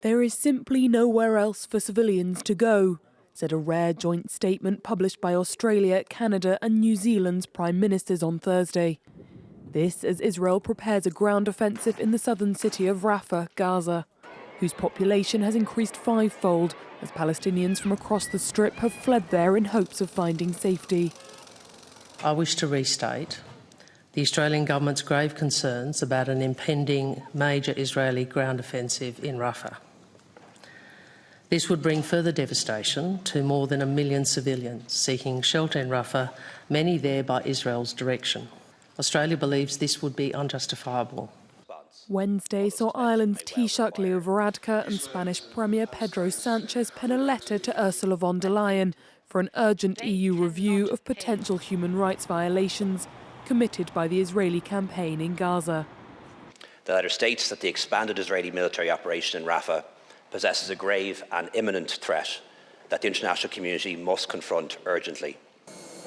There is simply nowhere else for civilians to go, said a rare joint statement published by Australia, Canada and New Zealand's prime ministers on Thursday. This as Israel prepares a ground offensive in the southern city of Rafah, Gaza, whose population has increased fivefold as Palestinians from across the Strip have fled there in hopes of finding safety. I wish to restate the Australian government's grave concerns about an impending major Israeli ground offensive in Rafah. This would bring further devastation to more than 1 million civilians seeking shelter in Rafah, many there by Israel's direction. Australia believes this would be unjustifiable. Wednesday saw Ireland's Taoiseach Leo Varadkar and Spanish Premier Pedro Sanchez pen a letter to Ursula von der Leyen for an urgent EU review of potential human rights violations committed by the Israeli campaign in Gaza. The letter states that the expanded Israeli military operation in Rafah possesses a grave and imminent threat that the international community must confront urgently.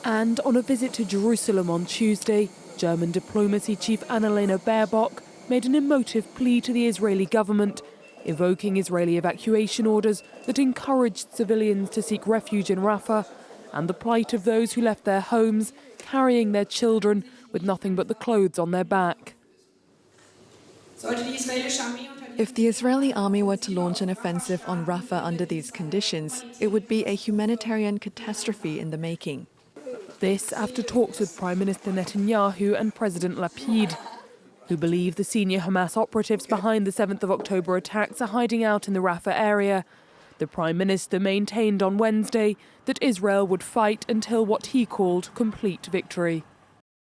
And on a visit to Jerusalem on Tuesday, German diplomacy chief Annalena Baerbock made an emotive plea to the Israeli government, evoking Israeli evacuation orders that encouraged civilians to seek refuge in Rafah and the plight of those who left their homes, carrying their children with nothing but the clothes on their back. If the Israeli army were to launch an offensive on Rafah under these conditions, it would be a humanitarian catastrophe in the making. This after talks with Prime Minister Netanyahu and President Lapid, who believe the senior Hamas operatives behind the 7th of October attacks are hiding out in the Rafah area. The Prime Minister maintained on Wednesday that Israel would fight until what he called complete victory.